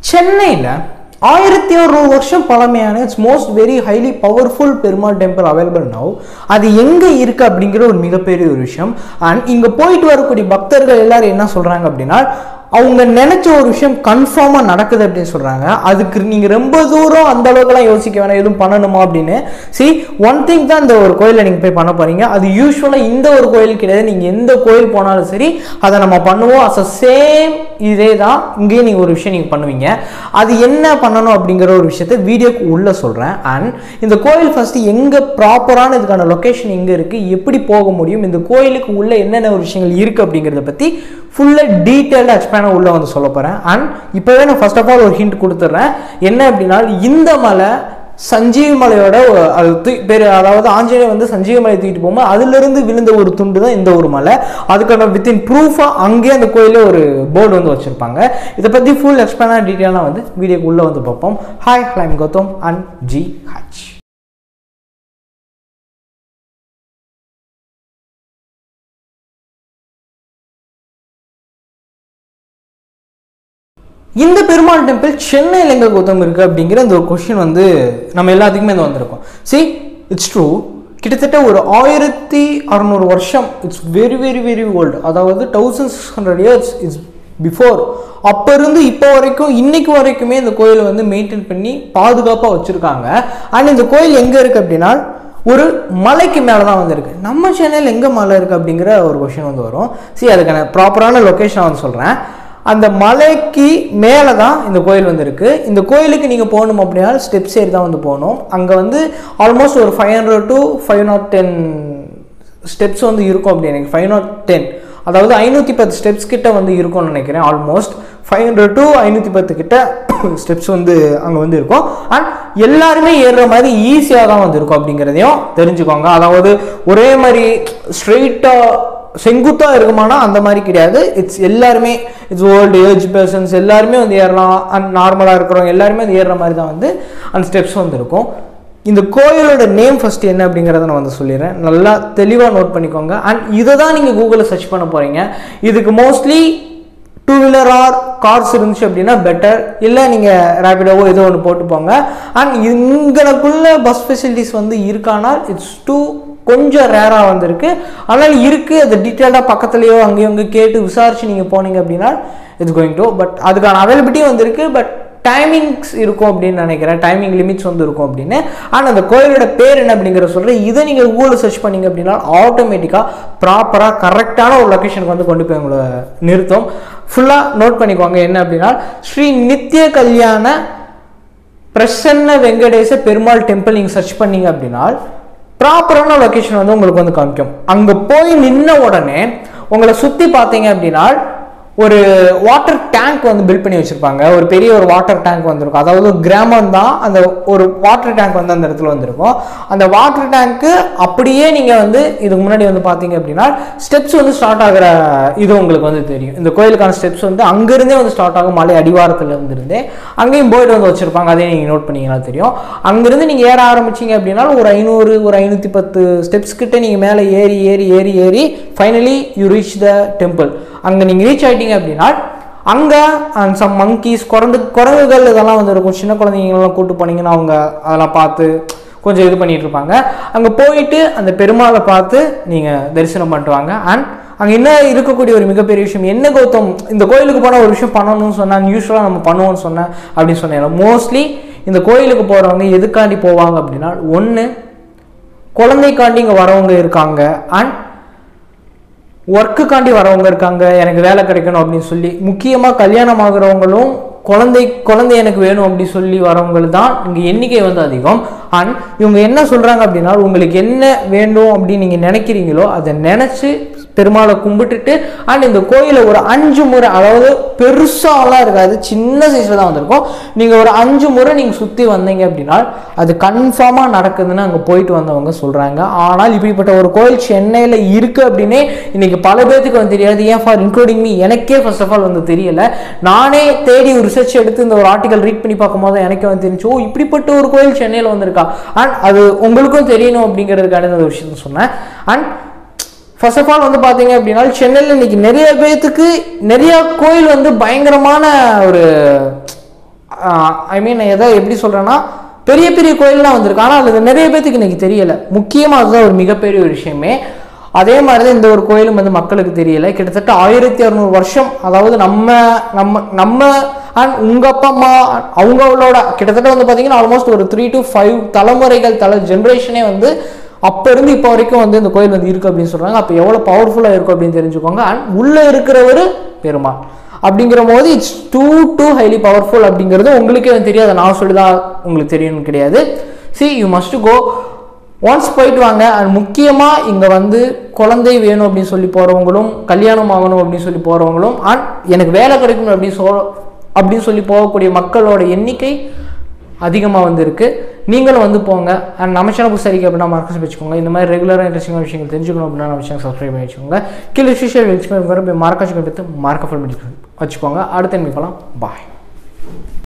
சென்னையில் 1100 வருஷம் பழமையான it's most very highly powerful Perumal temple available now. அது எங்கே இருக்குது அப்படிங்கிற ஒரு மிகப்பெரிய ஒரு விஷயம். அண்ட் இங்கே போயிட்டு வரக்கூடிய பக்தர்கள் எல்லாரும் என்ன சொல்கிறாங்க அப்படின்னா, அவங்க நினைச்ச ஒரு விஷயம் கன்ஃபார்மாக நடக்குது அப்படின்னு சொல்கிறாங்க. அதுக்கு நீங்கள் ரொம்ப தூரம் அந்த அளவுக்குலாம் யோசிக்க வேணாம், எதுவும் பண்ணணுமா அப்படின்னு. சரி, ஒன் திங் தான் இந்த ஒரு கோயிலில் நீங்கள் போய் பண்ண போகிறீங்க. அது யூஸ்வலாக இந்த ஒரு கோயில் கிடையாது. நீங்கள் எந்த கோயில் போனாலும் சரி அதை நம்ம பண்ணுவோம். அஸ் அ சேம் இதே தான் இங்கேயும் நீங்கள் ஒரு விஷயம் நீங்கள் பண்ணுவீங்க. அது என்ன பண்ணணும் அப்படிங்கிற ஒரு விஷயத்தை வீடியோக்கு உள்ளே சொல்கிறேன். அண்ட் இந்த கோயில் ஃபஸ்ட்டு எங்கே ப்ராப்பரான இதுக்கான லொக்கேஷன் எங்கே இருக்குது, எப்படி போக முடியும், இந்த கோயிலுக்கு உள்ளே என்னென்ன ஒரு விஷயங்கள் இருக்குது அப்படிங்கிறத பற்றி ஃபுல்லாக டீட்டெயில்டாக எக்ஸ்பிளைனாக உள்ளே வந்து சொல்ல போகிறேன். அண்ட் இப்போவே நான் ஃபர்ஸ்ட் ஆஃப் ஆல் ஒரு ஹிண்ட் கொடுத்துட்றேன். என்ன அப்படின்னா, இந்த மலை சஞ்சீவி மலையோட அது பேர், அதாவது ஆஞ்சநேயர் வந்து சஞ்சீவி மலை தூக்கிட்டு போகும்போது அதிலிருந்து விழுந்த ஒரு துண்டு தான் இந்த ஒரு மலை. அதுக்கான வித்தின் ப்ரூஃபாக அங்கேயே அந்த கோயிலே ஒரு போர்டு வந்து வச்சுருப்பாங்க. இதை பற்றி ஃபுல் எக்ஸ்பிளைனாக டீட்டெயிலாக வந்து வீடியோக்கு உள்ளே வந்து பார்ப்போம். Hi, I'm Gautham and G H. இந்த பெருமாள் டெம்பிள் சென்னையில் எங்கே கௌதம் இருக்குது அப்படிங்கிற இந்த ஒரு கொஸ்டின் வந்து நம்ம எல்லாத்துக்குமே இது வந்திருக்கோம். C, it's true. கிட்டத்தட்ட ஒரு 1600 வருஷம். It's very very very old. அதாவது 1600 இயர்ஸ் இட்ஸ் பிஃபோர். அப்போ இருந்து இப்போ வரைக்கும் இன்னைக்கு வரைக்குமே இந்த கோயிலை வந்து மெயின்டைன் பண்ணி பாதுகாப்பாக வச்சுருக்காங்க. அண்ட் இந்த கோயில் எங்கே இருக்குது அப்படின்னா, ஒரு மலைக்கு மேலே தான் வந்துருக்கு. நம்ம சென்னையில் எங்கே மலை இருக்குது அப்படிங்கிற ஒரு கொஸ்டின் வந்து வரும். சரி, அதுக்கான ப்ராப்பரான லொக்கேஷன் வந்து சொல்கிறேன். அந்த மலைக்கு மேலே தான் இந்த கோயில் வந்து இருக்குது. இந்த கோயிலுக்கு நீங்கள் போகணும் அப்படின்னா ஸ்டெப்ஸ் ஏறி தான் வந்து போகணும். அங்கே வந்து ஆல்மோஸ்ட் ஒரு 500 to 510 ஸ்டெப்ஸ் வந்து இருக்கும் அப்படி எனக்கு 510, அதாவது 510 ஸ்டெப்ஸ் கிட்ட வந்து இருக்கும்னு நினைக்கிறேன். ஆல்மோஸ்ட் 500 to 510 கிட்ட ஸ்டெப்ஸ் வந்து அங்கே வந்து இருக்கும். அண்ட் எல்லாருமே ஏறுற மாதிரி ஈஸியாக தான் வந்து இருக்கும் அப்படிங்கிறதையும் தெரிஞ்சுக்கோங்க. அதாவது ஒரே மாதிரி ஸ்ட்ரெயிட்டாக செங்குத்தா இருக்குமானா அந்த மாதிரி கிடையாது. இட்ஸ் எல்லாருமே இட்ஸ் ஓல்டு ஏஜ் பர்சன்ஸ் எல்லாருமே வந்து ஏறலாம். அண்ட் நார்மலாக இருக்கிறவங்க எல்லாருமே வந்து ஏறுற மாதிரி தான் வந்து அந்த ஸ்டெப்ஸ் வந்து இருக்கும். இந்த கோயிலோட நேம் ஃபர்ஸ்ட் என்ன அப்படிங்கிறத நான் வந்து சொல்லிடுறேன். நல்லா தெளிவாக நோட் பண்ணிக்கோங்க. அண்ட் இதை தான் நீங்கள் கூகுளில் சர்ச் பண்ண போகிறீங்க. இதுக்கு மோஸ்ட்லி 2 வீலர் ஆர் கார்ஸ் இருந்துச்சு அப்படின்னா பெட்டர். இல்லை நீங்கள் ரேபிடோவோ ஏதோ ஒன்று போட்டு போங்க. அண்ட் இங்கனக்குள்ள பஸ் ஃபெசிலிட்டிஸ் வந்து இருக்கானால் இட்ஸ் கொஞ்சம் ரேராக வந்திருக்கு. ஆனால் இருக்குது. அது டீட்டெயில்டாக பக்கத்துலேயோ அங்கேயோ அங்கே கேட்டு விசாரிச்சு நீங்கள் போனீங்க அப்படின்னா இட்ஸ் கோயிங் டு. பட் அதுக்கான அவைலபிலிட்டியும் வந்திருக்கு. பட் டைமிங்ஸ் இருக்கும் அப்படின்னு நினைக்கிறேன். டைமிங் லிமிட்ஸ் வந்து இருக்கும் அப்படின்னு. ஆனால் அந்த கோயிலோட பேர் என்ன அப்படிங்கிற சொல்கிறேன். இதை நீங்கள் கூகுளில் சர்ச் பண்ணிங்க அப்படின்னா ஆட்டோமேட்டிக்காக ப்ராப்பராக கரெக்டான ஒரு லொக்கேஷனுக்கு வந்து கொண்டு போய் உங்களை நிறுத்தும். ஃபுல்லாக நோட் பண்ணிக்குவாங்க. என்ன அப்படின்னா, ஸ்ரீ நித்திய கல்யாண பிரசன்ன வெங்கடேச பெருமாள் டெம்பிள் நீங்கள் சர்ச் பண்ணீங்க அப்படின்னா ப்ராப்பரான லொக்கேஷன் வந்து உங்களுக்கு வந்து காமிக்கும். அங்கே போய் நின்ன உடனே உங்களை சுற்றி பார்த்தீங்க அப்படின்னா ஒரு வாட்டர் டேங்க் வந்து பில்ட் பண்ணி வச்சுருப்பாங்க. ஒரு பெரிய ஒரு வாட்டர் டேங்க் வந்துருக்கும். அதாவது கிராமம் தான் அந்த ஒரு வாட்டர் டேங்க் வந்து அந்த இடத்துல வந்துருக்கும். அந்த வாட்டர் டேங்க்கு அப்படியே நீங்கள் வந்து இதுக்கு முன்னாடி வந்து பார்த்தீங்க அப்படின்னா ஸ்டெப்ஸ் வந்து ஸ்டார்ட் ஆகிற இது உங்களுக்கு வந்து தெரியும். இந்த கோயிலுக்கான ஸ்டெப்ஸ் வந்து அங்கேருந்தே வந்து ஸ்டார்ட் ஆகும். மலை அடிவாரத்தில் இருந்தே அங்கேயும் போர்டு வந்து வச்சுருப்பாங்க. அதே நீங்கள் நோட் பண்ணிங்கன்னா தெரியும். அங்கேருந்து நீங்கள் ஏற ஆரம்பிச்சிங்க அப்படின்னா ஒரு 500 ஒரு 510 ஸ்டெப்ஸ் கிட்ட நீங்கள் மேலே ஏறி ஏறி ஏறி ஏறி finally you reach the temple. அங்கே நீங்கள் ரீச் ஆகிட்டீங்க அப்படின்னா அங்கே சம் மங்கீஸ் குரங்குகள் இதெல்லாம் வந்து இருக்கும். சின்ன குழந்தைங்கலாம் கூப்பிட்டு போனீங்கன்னா அவங்க அதெல்லாம் பார்த்து கொஞ்சம் இது பண்ணிட்டு இருப்பாங்க. அங்கே போயிட்டு அந்த பெருமாளை பார்த்து நீங்கள் தரிசனம் பண்ணிட்டுவாங்க. அண்ட் அங்கே என்ன இருக்கக்கூடிய ஒரு மிகப்பெரிய விஷயம் என்ன கௌதம், இந்த கோயிலுக்கு போனால் ஒரு விஷயம் பண்ணணும்னு சொன்னால் யூஸ்வலாக நம்ம பண்ணுவோம்னு சொன்னேன் அப்படின்னு சொன்னேன். மோஸ்ட்லி இந்த கோயிலுக்கு போகிறவங்க எதுக்காண்டி போவாங்க அப்படின்னா, ஒன்று குழந்தைக்காண்டி இங்கே வரவங்க இருக்காங்க. அண்ட் ஒர்க்குக்காண்டி வரவங்க இருக்காங்க, எனக்கு வேலை கிடைக்கணும் அப்படின்னு சொல்லி. முக்கியமாக கல்யாணம் ஆகிறவங்களும் குழந்தை எனக்கு வேணும் அப்படி சொல்லி வரவங்களுக்கு தான் இங்கே எண்ணிக்கை வந்து அதிகம். அண்ட் இவங்க என்ன சொல்கிறாங்க அப்படின்னா, உங்களுக்கு என்ன வேண்டும் அப்படின்னு நீங்கள் நினைக்கிறீங்களோ அதை நினச்சி பெருமாளை கும்பிட்டுட்டு அண்ட் இந்த கோயிலை ஒரு 5 முறை, அதாவது பெருசாலாம் இருக்காது, சின்ன சைஸில் தான் வந்திருக்கும். நீங்கள் ஒரு 5 முறை நீங்கள் சுற்றி வந்தீங்க அப்படின்னா அது கன்ஃபார்மாக நடக்குதுன்னு அங்கே போயிட்டு வந்தவங்க சொல்கிறாங்க. ஆனால் இப்படிப்பட்ட ஒரு கோயில் சென்னையில் இருக்குது அப்படின்னே இன்றைக்கி பல பேர்த்துக்கு வந்து தெரியாது. ஏன் ஃபார் இன்க்ளூடிங் மீ, எனக்கே ஃபர்ஸ்ட் ஆஃப் ஆல் வந்து தெரியலை. நானே தேடி ஒரு ரிசர்ச் எடுத்து இந்த ஒரு ஆர்டிகல் ரீட் பண்ணி பார்க்கும்போது எனக்கே வந்து தெரிஞ்சு, ஓ இப்படிப்பட்ட ஒரு கோயில் சென்னையில் வந்திருக்கா. அண்ட் அது உங்களுக்கும் தெரியணும் அப்படிங்கிறதுக்கான ஒரு விஷயத்த சொன்னேன். அண்ட் ஃபர்ஸ்ட் ஆஃப் ஆல் வந்து பார்த்தீங்க அப்படின்னா சென்னையில் இன்னைக்கு நிறைய பேர்த்துக்கு நிறைய கோயில் வந்து பயங்கரமான ஒரு ஐ மீன் எதை எப்படி சொல்கிறேன்னா பெரிய பெரிய கோயிலெலாம் வந்திருக்கு, ஆனால் அது நிறைய பேத்துக்கு இன்றைக்கி தெரியலை. முக்கியமாக அதுதான் ஒரு மிகப்பெரிய ஒரு விஷயமே. அதே மாதிரி தான் இந்த ஒரு கோயிலும் வந்து மக்களுக்கு தெரியலை. கிட்டத்தட்ட 1600 வருஷம், அதாவது நம்ம நம்ம நம்ம அண்ட் உங்கள் அப்பா அம்மா அவங்களோட கிட்டத்தட்ட வந்து பார்த்தீங்கன்னா ஆல்மோஸ்ட் ஒரு 3 to 5 தலைமுறைகள் ஜென்ரேஷனே வந்து அப்போ இருந்து இப்போ வரைக்கும் வந்து இந்த கோயில் வந்து இருக்குது அப்படின்னு சொல்கிறாங்க. அப்போ எவ்வளோ பவர்ஃபுல்லாக இருக்கும் அப்படின்னு தெரிஞ்சுக்கோங்க. அண்ட் உள்ளே இருக்கிறவர் பெருமாள் அப்படிங்கிற போது இட்ஸ் டூ ஹைலி பவர்ஃபுல் அப்படிங்கிறது உங்களுக்கே வந்து தெரியாது, நான் சொல்லி தான் உங்களுக்கு தெரியணும்னு கிடையாது. See you must go once போயிட்டு வாங்க. அண்ட் முக்கியமாக இங்கே வந்து குழந்தை வேணும் அப்படின்னு சொல்லி போகிறவங்களும், கல்யாணம் ஆகணும் அப்படின்னு சொல்லி போகிறவங்களும், அண்ட் எனக்கு வேலை கிடைக்கணும் அப்படின்னு சொல்லி போகக்கூடிய மக்களோட எண்ணிக்கை அதிகமாக வந்து இருக்குது. நீங்களும் வந்து போங்க. அண்ட் நம்ம சேனல் புதுசாக அப்படின்னா மறக்க வச்சுக்கோங்க. இந்த மாதிரி ரெகுலராக இன்ட்ரெஸ்டிங்கான விஷயங்கள் தெரிஞ்சுக்கணும் அப்படின்னா நம்ம சேனல் சப்ஸ்கிரைப் பண்ணி வச்சுக்கோங்க. கீழே விஷயம் எக்ஸ்பிளைன் பண்ணி மார்க்காச்சும் எடுத்து மார்க்கஃபுல் பண்ணி வச்சுக்கோங்க. அடுத்த மீட் பண்ணலாம். பாய்.